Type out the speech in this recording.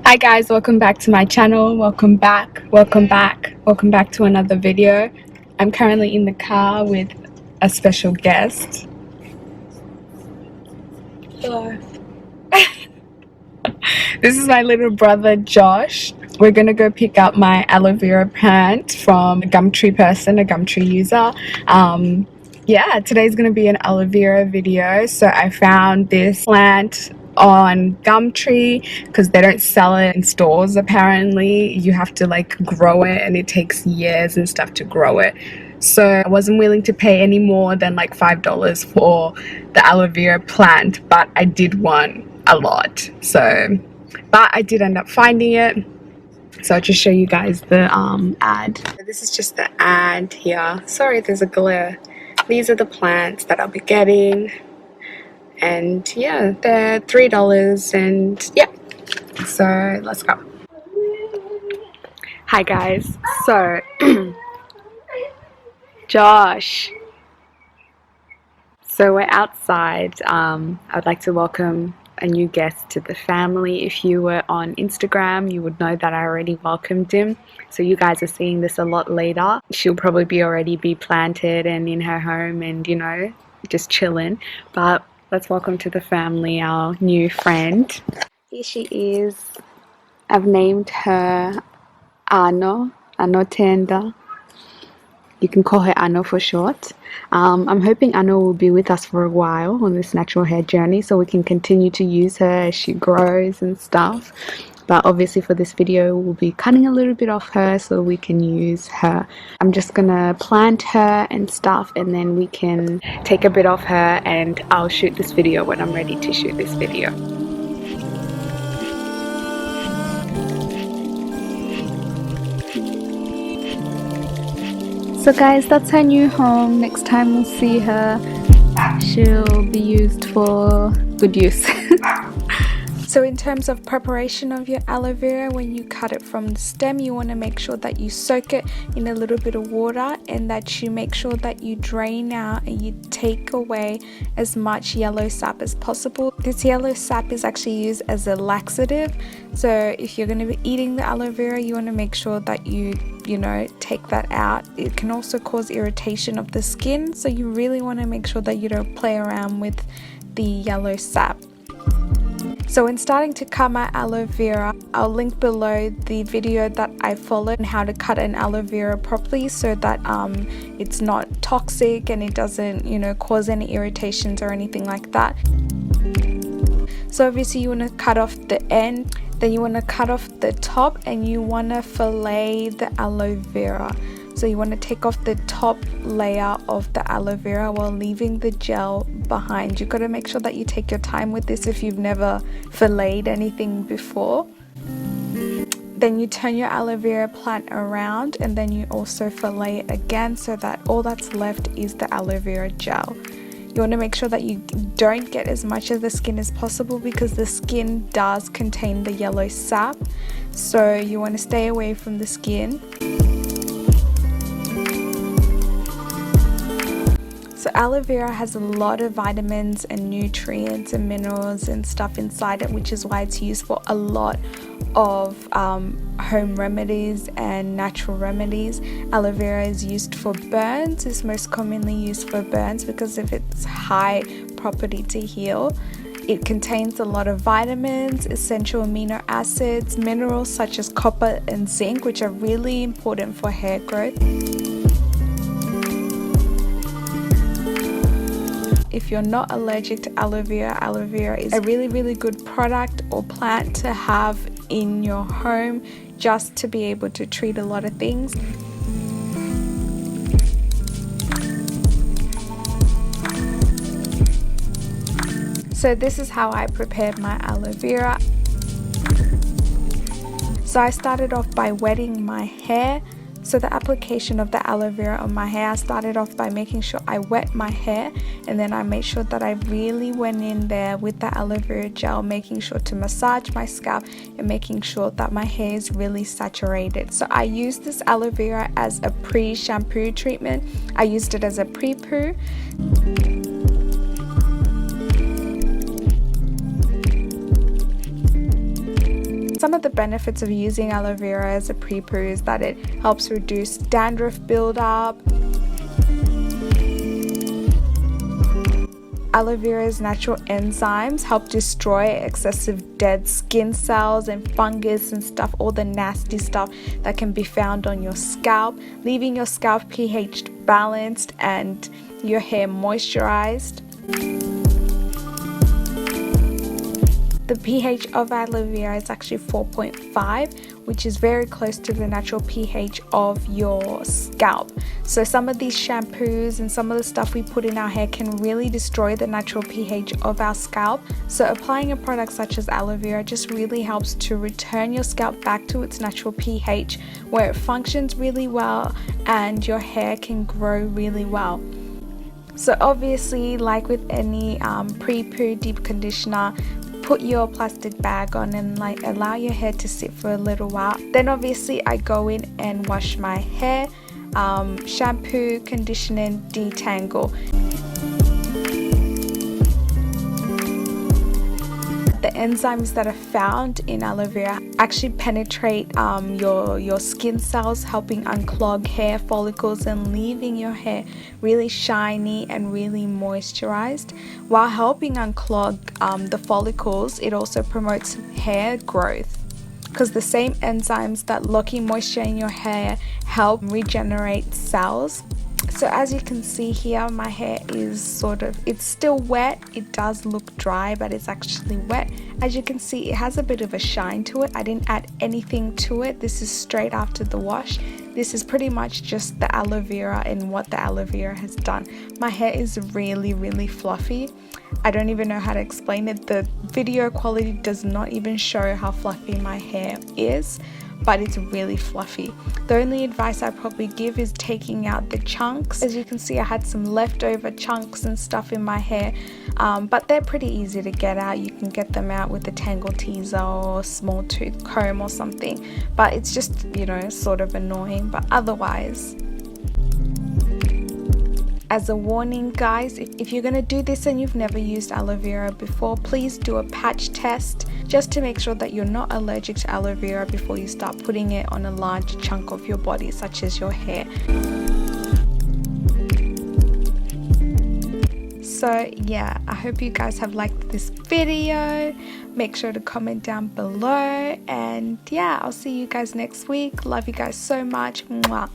Hi guys, welcome back to my channel. Welcome back to another video. I'm currently in the car with a special guest. Hello. This is my little brother Josh. We're gonna go pick up my aloe vera plant from a Gumtree person, a Gumtree user. Yeah, today's gonna be an aloe vera video. So I found this plant on Gumtree because they don't sell it in stores. Apparently you have to like grow it, and it takes years and stuff to grow it. So I wasn't willing to pay any more than like $5 for the aloe vera plant, but I did want a lot. But I did end up finding it, so I'll just show you guys the ad. This is just the ad here. Sorry, there's a glare. These are the plants that I'll be getting, and yeah, they're $3, and yeah, so let's go. Hi guys. So Josh, so we're outside. I'd like to welcome a new guest to the family. If you were on Instagram, you would know that I already welcomed him. So you guys are seeing this a lot later. She'll probably already be planted and in her home and, you know, just chilling. But let's welcome to the family our new friend. Here she is. I've named her Ano Tenda. You can call her Ano for short. I'm hoping Ano will be with us for a while on this natural hair journey, so we can continue to use her as she grows and stuff. But obviously for this video we'll be cutting a little bit off her so we can use her. I'm just gonna plant her and stuff, and then we can take a bit off her, and I'll shoot this video when I'm ready to shoot this video. So guys, that's her new home. Next time we'll see her, she'll be used for good use. So in terms of preparation of your aloe vera, when you cut it from the stem, you want to make sure that you soak it in a little bit of water, and that you make sure that you drain out and you take away as much yellow sap as possible. This yellow sap is actually used as a laxative, so if you're going to be eating the aloe vera, you want to make sure that you take that out. It can also cause irritation of the skin, so you really want to make sure that you don't play around with the yellow sap. So in starting to cut my aloe vera, I'll link below the video that I followed on how to cut an aloe vera properly, so that it's not toxic and it doesn't cause any irritations or anything like that. So obviously you want to cut off the end, then you want to cut off the top, and you want to fillet the aloe vera. So you want to take off the top layer of the aloe vera while leaving the gel behind. You've got to make sure that you take your time with this if you've never filleted anything before. Then you turn your aloe vera plant around, and then you also fillet it again, so that all that's left is the aloe vera gel. You want to make sure that you don't get as much of the skin as possible, because the skin does contain the yellow sap. So you want to stay away from the skin. So aloe vera has a lot of vitamins and nutrients and minerals and stuff inside it, which is why it's used for a lot of home remedies and natural remedies. Aloe vera is used for burns. It's most commonly used for burns because of its high property to heal. It contains a lot of vitamins, essential amino acids, minerals such as copper and zinc, which are really important for hair growth. If you're not allergic to aloe vera is a really good product or plant to have in your home, just to be able to treat a lot of things. So this is how I prepared my aloe vera. So I started off by wetting my hair. So the application of the aloe vera on my hair, I started off by making sure I wet my hair, and then I made sure that I really went in there with the aloe vera gel, making sure to massage my scalp and making sure that my hair is really saturated. So I used this aloe vera as a pre-shampoo treatment. I used it as a pre-poo. some of the benefits of using aloe vera as a pre-poo is that it helps reduce dandruff buildup. Aloe vera's natural enzymes help destroy excessive dead skin cells and fungus and stuff, all the nasty stuff that can be found on your scalp, leaving your scalp pH balanced and your hair moisturized. The pH of aloe vera is actually 4.5, which is very close to the natural pH of your scalp. So some of these shampoos and some of the stuff we put in our hair can really destroy the natural pH of our scalp. So applying a product such as aloe vera just really helps to return your scalp back to its natural pH, where it functions really well and your hair can grow really well. So obviously, like with any pre-poo deep conditioner, put your plastic bag on and allow your hair to sit for a little while. Then obviously I go in and wash my hair, shampoo, condition and detangle. The enzymes that are found in aloe vera actually penetrate your skin cells, helping unclog hair follicles and leaving your hair really shiny and really moisturized. While helping unclog the follicles, it also promotes hair growth, because the same enzymes that lock in moisture in your hair help regenerate cells. So as you can see here, my hair is it's still wet. It does look dry, but it's actually wet. As you can see, it has a bit of a shine to it. I didn't add anything to it. This is straight after the wash. This is pretty much just the aloe vera and what the aloe vera has done. My hair is really, really fluffy. I don't even know how to explain it. The video quality does not even show how fluffy my hair is, but it's really fluffy. The only advice I probably give is taking out the chunks. As you can see, I had some leftover chunks and stuff in my hair, but they're pretty easy to get out. You can get them out with a Tangle Teezer or small tooth comb or something, but it's just, you know, sort of annoying. But otherwise, as a warning guys, if you're going to do this and you've never used aloe vera before, please do a patch test just to make sure that you're not allergic to aloe vera before you start putting it on a large chunk of your body, such as your hair. So yeah, I hope you guys have liked this video. Make sure to comment down below, and yeah, I'll see you guys next week. Love you guys so much. Mwah.